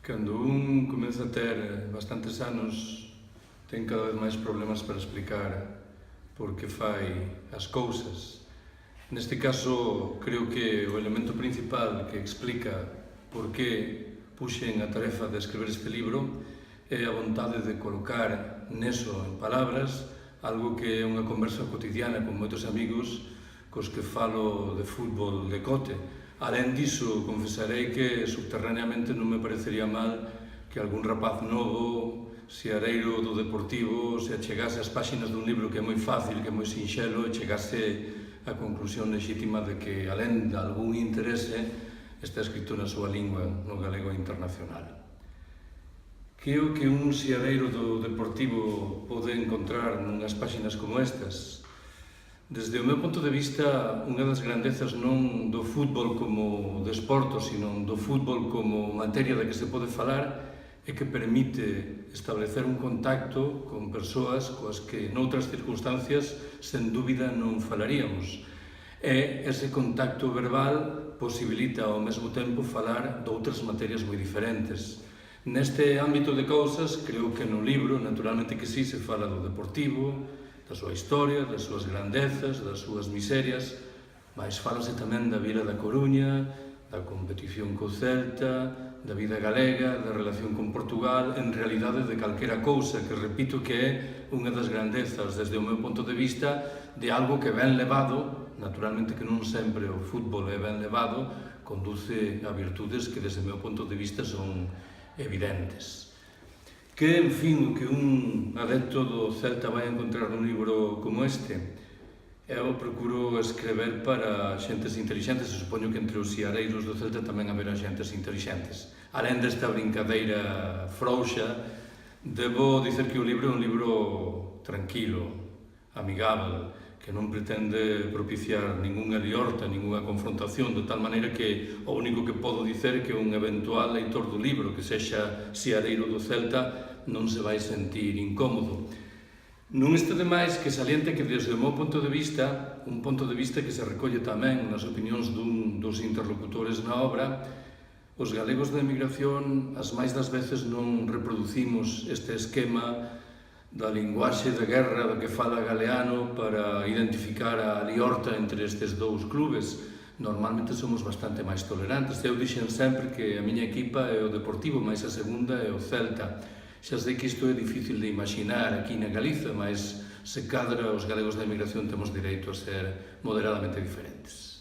Cando un comeza a ter bastantes anos, ten cada vez máis problemas para explicar por que fai as cousas. Neste caso, creo que o elemento principal que explica por que puxen a tarefa de escrever este libro é a vontade de colocar neso en palabras algo que é unha conversa cotidiana con moitos amigos cos que falo de fútbol de cote. Alén diso, confesarei que subterraneamente non me parecería mal que algún rapaz novo, seareiro do Deportivo, se achegase ás páxinas dun libro que é moi fácil, que é moi sinxelo, e chegase á conclusión lexítima de que, alén de algún interese, está escrito na súa lingua, no galego internacional. Que é o que un seareiro do Deportivo pode encontrar nunhas páxinas como estas? Desde o meu punto de vista, unha das grandezas non do fútbol como desporto, sino do fútbol como materia da que se pode falar, é que permite establecer un contacto con persoas coas que noutras circunstancias, sen dúbida, non falaríamos. E ese contacto verbal posibilita ao mesmo tempo falar doutras materias moi diferentes. Neste ámbito de cousas, creo que no libro, naturalmente que sí, se fala do Deportivo, da súa historia, das súas grandezas, das súas miserias, mas falase tamén da vila da Coruña, da competición co Celta, da vida galega, da relación con Portugal, en realidade de calquera cousa, que repito que é unha das grandezas, desde o meu punto de vista, de algo que ben levado, naturalmente que non sempre o fútbol é ben levado, conduce a virtudes que desde o meu punto de vista son evidentes. Que, en fin, o que un adepto do Celta vai encontrar nun libro como este? Eu procuro escrever para xentes intelixentes, e supoño que entre os seareiros do Celta tamén haberá xentes intelixentes. Alén desta brincadeira frouxa, debo dicer que o libro é un libro tranquilo, amigável, que non pretende propiciar ningunha liorta, ningunha confrontación, de tal maneira que o único que podo dicer é que un eventual leitor do libro que sexa seareiro do Celta non se vai sentir incómodo. Non está de máis que saliente que desde o meu punto de vista, un punto de vista que se recolle tamén nas opinións dos interlocutores na obra, os galegos da emigración as máis das veces non reproducimos este esquema da linguaxe de guerra do que fala Galeano para identificar a liorta entre estes dous clubes. Normalmente somos bastante máis tolerantes. Eu dixen sempre que a miña equipa é o Deportivo, máis a segunda é o Celta. Xa sei que isto é difícil de imaginar aquí na Galiza, mas se cadra os galegos da emigración temos dereito a ser moderadamente diferentes.